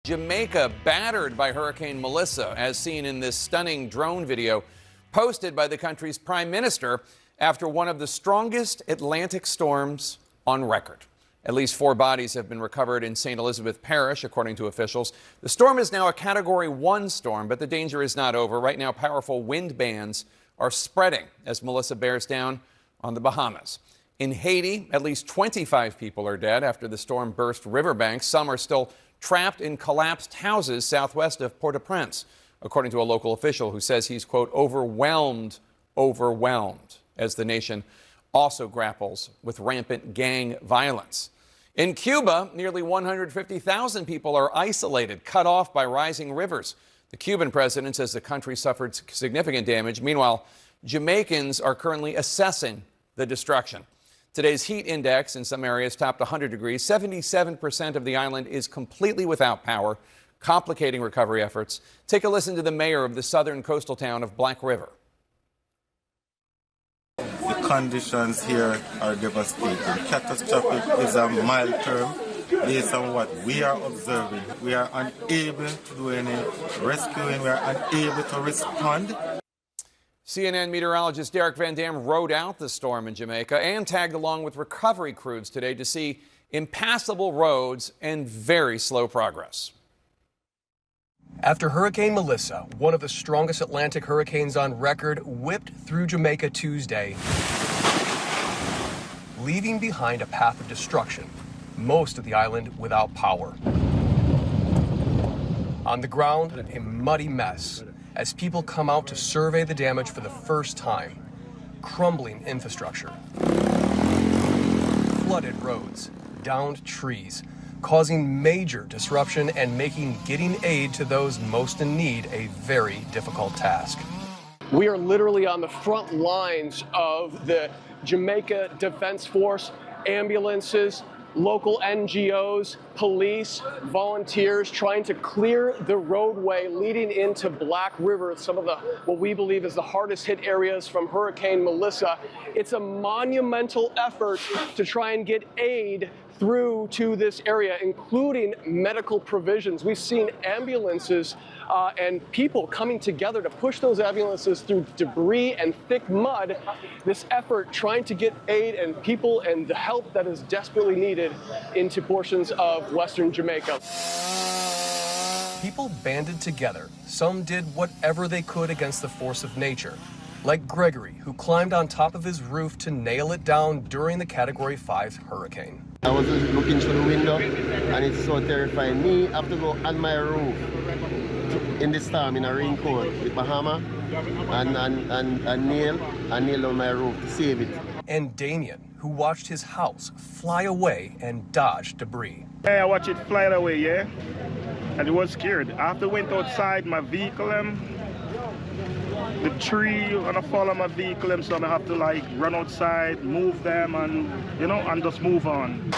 Jamaica battered by Hurricane Melissa, as seen in this stunning drone video posted by the country's prime minister after one of the strongest Atlantic storms on record. At least 4 bodies have been recovered in St. Elizabeth Parish, according to officials. The storm is now a Category 1 storm, but the danger is not over. Right now, powerful wind bands are spreading as Melissa bears down on the Bahamas. In Haiti, at least 25 people are dead after the storm burst riverbanks. Some are still trapped in collapsed houses southwest of Port-au-Prince, according to a local official who says he's, quote, overwhelmed, as the nation also grapples with rampant gang violence. In Cuba, nearly 150,000 people are isolated, cut off by rising rivers. The Cuban president says the country suffered significant damage. Meanwhile, Jamaicans are currently assessing the destruction. Today's heat index in some areas topped 100 degrees. 77% of the island is completely without power, complicating recovery efforts. Take a listen to the mayor of the southern coastal town of Black River. The conditions here are devastating. Catastrophic is a mild term based on what we are observing. We are unable to do any rescuing. We are unable to respond. CNN meteorologist Derek Van Dam rode out the storm in Jamaica and tagged along with recovery crews today to see impassable roads and very slow progress. After Hurricane Melissa, one of the strongest Atlantic hurricanes on record, whipped through Jamaica Tuesday, leaving behind a path of destruction, most of the island without power. On the ground, a muddy mess as people come out to survey the damage for the first time. Crumbling infrastructure, flooded roads, downed trees, causing major disruption and making getting aid to those most in need a very difficult task. We are literally on the front lines of the Jamaica Defense Force, ambulances, local NGOs, police, volunteers trying to clear the roadway leading into Black River, some of the what we believe is the hardest hit areas from Hurricane Melissa. It's a monumental effort to try and get aid through to this area, including medical provisions. We've seen ambulances and people coming together to push those ambulances through debris and thick mud. This effort trying to get aid and people and the help that is desperately needed into portions of western Jamaica. People banded together. Some did whatever they could against the force of nature, like Gregory, who climbed on top of his roof to nail it down during the Category 5 hurricane. I was looking through the window and it's so terrifying. Me, I have to go on my roof in the storm in a raincoat with my hammer and nail on my roof to save it. And Damien, who watched his house fly away and dodge debris. I watched it fly away, yeah? And I was scared. After I went outside my vehicle, the tree gonna fall on my vehicle, so I have to like run outside, move them, and and just move on.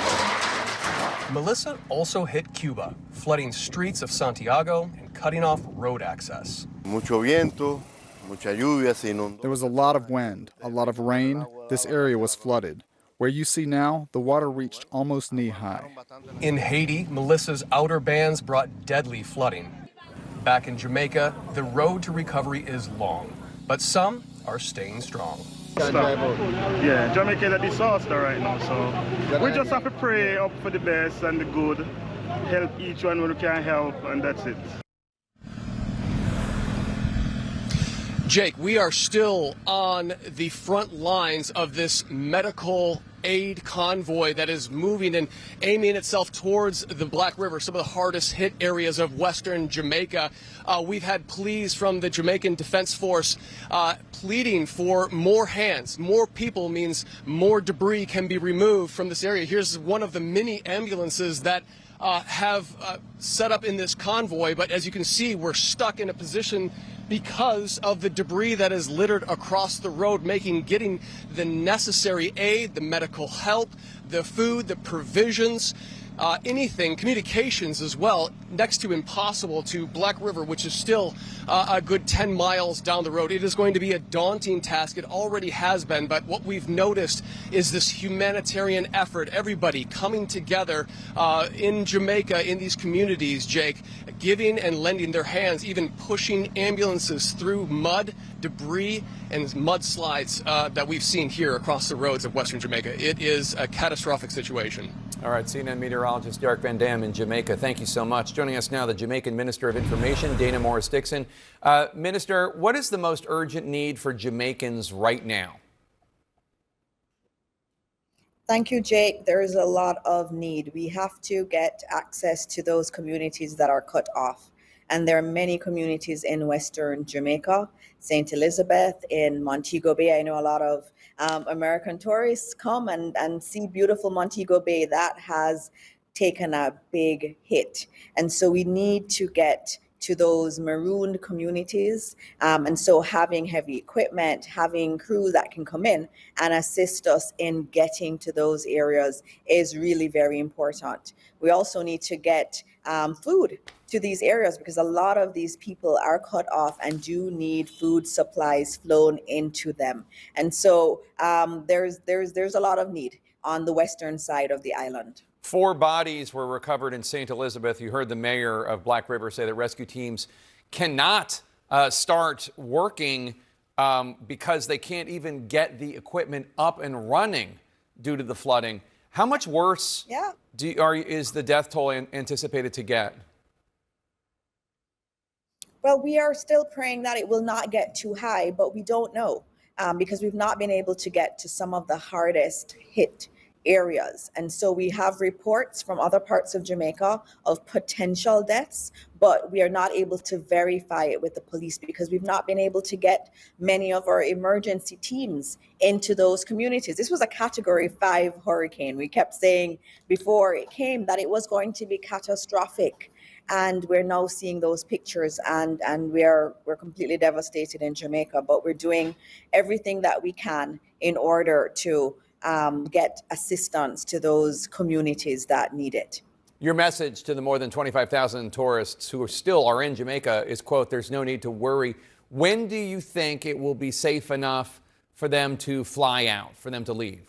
Melissa also hit Cuba, flooding streets of Santiago and cutting off road access. Mucho viento, mucha lluvia. There was a lot of wind, a lot of rain. This area was flooded. Where you see now, the water reached almost knee-high. In Haiti, Melissa's outer bands brought deadly flooding. Back in Jamaica, the road to recovery is long, but some are staying strong. Yeah, Jamaica is a disaster right now, so we just have to pray up for the best and the good, help each one who can help, and that's it. Jake, we are still on the front lines of this medical aid convoy that is moving and aiming itself towards the Black River, some of the hardest hit areas of western Jamaica. We've had pleas from the Jamaican Defense Force pleading for more hands. More people means more debris can be removed from this area. Here's one of the many ambulances that have set up in this convoy, but as you can see, we're stuck in a position because of the debris that is littered across the road, making getting the necessary aid, the medical help, the food, the provisions anything, communications as well, next to impossible to Black River, which is still a good 10 miles down the road. It is going to be a daunting task. It already has been, but what we've noticed is this humanitarian effort, everybody coming together in Jamaica, in these communities, Jake, giving and lending their hands, even pushing ambulances through mud, debris, and mudslides that we've seen here across the roads of Western Jamaica. It is a catastrophic situation. All right, CNN meteorologist Derek Van Dam in Jamaica, thank you so much. Joining us now, the Jamaican Minister of Information, Dana Morris-Dixon. Minister, what is the most urgent need for Jamaicans right now? Thank you, Jake. There is a lot of need. We have to get access to those communities that are cut off. And there are many communities in Western Jamaica, St. Elizabeth, in Montego Bay. I know a lot of American tourists come and see beautiful Montego Bay. That has taken a big hit. And so we need to get to those marooned communities. And so having heavy equipment, having crews that can come in and assist us in getting to those areas is really very important. We also need to get food to these areas because a lot of these people are cut off and do need food supplies flown into them. And so there's a lot of need on the western side of the island. 4 bodies were recovered in St. Elizabeth. You heard the mayor of Black River say that rescue teams cannot start working because they can't even get the equipment up and running due to the flooding. How much worse is the death toll anticipated to get? Well, we are still praying that it will not get too high, but we don't know because we've not been able to get to some of the hardest hit areas. And so we have reports from other parts of Jamaica of potential deaths, but we are not able to verify it with the police because we've not been able to get many of our emergency teams into those communities. This was a Category 5 hurricane. We kept saying before it came that it was going to be catastrophic. And we're now seeing those pictures and we're completely devastated in Jamaica, but we're doing everything that we can in order to get assistance to those communities that need it. Your message to the more than 25,000 tourists who still are in Jamaica is, quote, "There's no need to worry." When do you think it will be safe enough for them to fly out, for them to leave?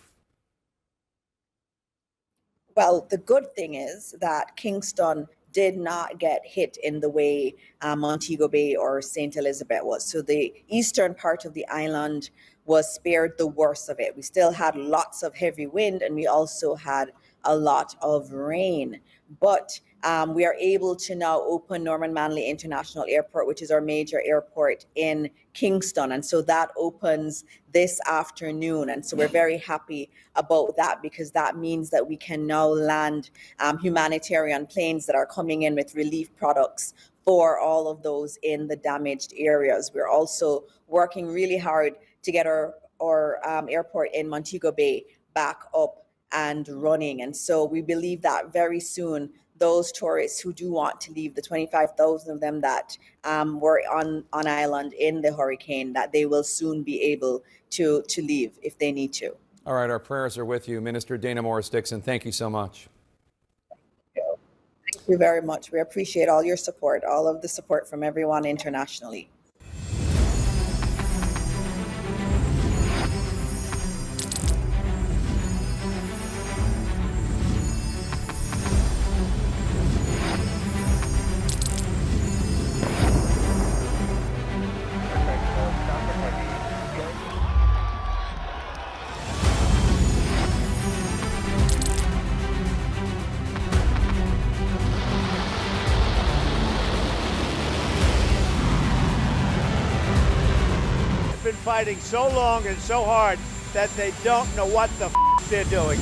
Well, the good thing is that Kingston did not get hit in the way Montego Bay or St. Elizabeth was. So the eastern part of the island was spared the worst of it. We still had lots of heavy wind and we also had a lot of rain. But we are able to now open Norman Manley International Airport, which is our major airport in Kingston. And so that opens this afternoon. And so we're very happy about that because that means that we can now land humanitarian planes that are coming in with relief products for all of those in the damaged areas. We're also working really hard to get our airport in Montego Bay back up and running. And so we believe that very soon, those tourists who do want to leave, the 25,000 of them that were on island in the hurricane, that they will soon be able to leave if they need to. All right, our prayers are with you. Minister Dana Morris-Dixon, thank you so much. Thank you very much. We appreciate all your support, all of the support from everyone internationally. Fighting so long and so hard that they don't know what the they're doing.